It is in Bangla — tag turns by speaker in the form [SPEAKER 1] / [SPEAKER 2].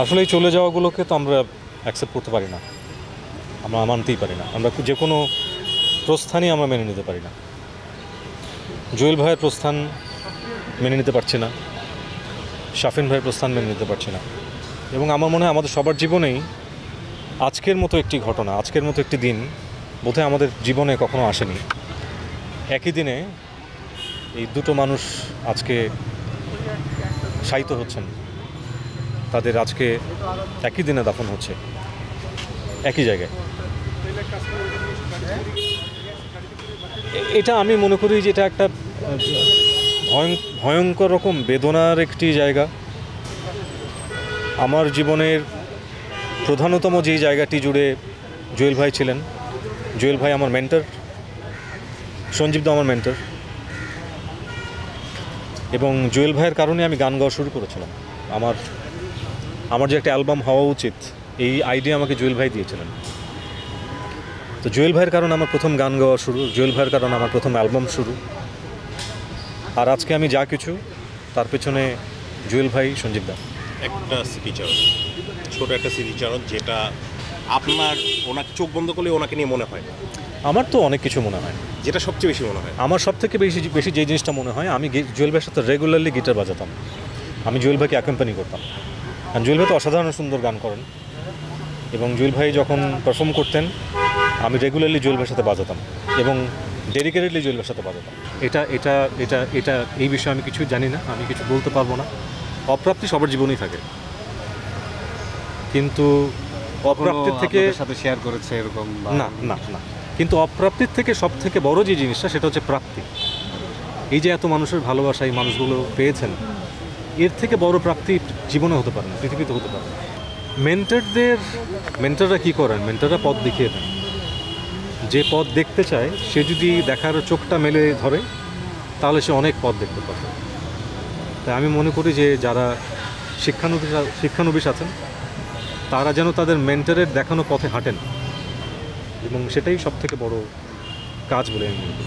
[SPEAKER 1] আসলে এই চলে যাওয়াগুলোকে তো আমরা অ্যাকসেপ্ট করতে পারি না, আমরা মানতেই পারি না। আমরা যে কোনো প্রস্থানই আমরা মেনে নিতে পারি না। জুয়েল ভাইয়ের প্রস্থান মেনে নিতে পারছি না, শাফিন ভাইয়ের প্রস্থান মেনে নিতে পারছি না। এবং আমার মনে হয় আমাদের সবার জীবনেই আজকের মতো একটি ঘটনা, আজকের মতো একটি দিন বোধহয় আমাদের জীবনে কখনো আসেনি। একই দিনে এই দুটো মানুষ আজকে শায়িত হচ্ছেন, তাদের আজকে একই দিনে দাফন হচ্ছে একই জায়গায়। এটা আমি মনে করি যে এটা একটা ভয়ঙ্কর রকম বেদনার একটি জায়গা। আমার জীবনের প্রধানতম যেই জায়গাটি জুড়ে জুয়েল ভাই ছিলেন, জুয়েল ভাই আমার মেন্টর, সঞ্জীব দা আমার মেন্টর, এবং জুয়েল ভাইয়ের কারণে আমি গান গাওয়া শুরু করেছিলাম। আমার যে একটা অ্যালবাম হওয়া উচিত এই আইডিয়া আমাকে জুয়েল ভাই দিয়েছিলেন। তো জুয়েল ভাইয়ের কারণে আমার প্রথম গান গাওয়া শুরু, জুয়েল ভাইয়ের কারণে আমার প্রথম অ্যালবাম শুরু। আর আজকে আমি যা কিছু তার পেছনে জুয়েল ভাই, সঞ্জীব দা।
[SPEAKER 2] একটা স্মৃতিচারণ, ছোট একটা স্মৃতিচারণ যেটা আপনার ওনাকে চোখ বন্ধ করলে ওনাকে নিয়ে মনে হয়।
[SPEAKER 1] আমার তো অনেক কিছু মনে হয়,
[SPEAKER 2] যেটা সবচেয়ে বেশি মনে হয়
[SPEAKER 1] আমার সব থেকে বেশি যে জিনিসটা মনে হয়, আমি জুয়েল ভাইয়ের সাথে রেগুলারলি গিটার বাজাতাম, আমি জুয়েল ভাইকে অ্যাকম্পানি করতাম। আর জুয়েল ভাই তো অসাধারণ সুন্দর গান করেন, এবং জুয়েল ভাই যখন পারফর্ম করতেন আমি রেগুলারলি জুয়েল ভাইয়ের সাথে বাজাতাম এবং ডেডিকেটেডলি জুয়েল ভাইয়ের সাথে বাজাতাম। এটা এটা এটা এটা এই বিষয়ে আমি কিছু জানি না, আমি কিছু বলতে পারবো না। অপ্রাপ্তি সবার জীবনেই থাকে, কিন্তু অপ্রাপ্তির থেকে
[SPEAKER 3] সাথে শেয়ার করেছে এরকম
[SPEAKER 1] না না না কিন্তু অপ্রাপ্তির থেকে সব থেকে বড় যে জিনিসটা সেটা হচ্ছে প্রাপ্তি। এই যে এত মানুষের ভালোবাসা এই মানুষগুলো পেয়েছেন, এর থেকে বড় প্রাপ্তি জীবনে হতে পারে না, পৃথিবীতে হতে পারে না। মেন্টররা কী করেন? মেন্টররা পথ দেখিয়ে দেন। যে পথ দেখতে চায় সে যদি দেখার চোখটা মেলে ধরে তাহলে সে অনেক পথ দেখতে পাবে। তাই আমি মনে করি যে যারা শিক্ষানবিশ আছেন তারা যেন তাদের মেন্টরের দেখানো পথে হাঁটেন, এবং সেটাই সব থেকে বড় কাজ বলে আমি মনে করি।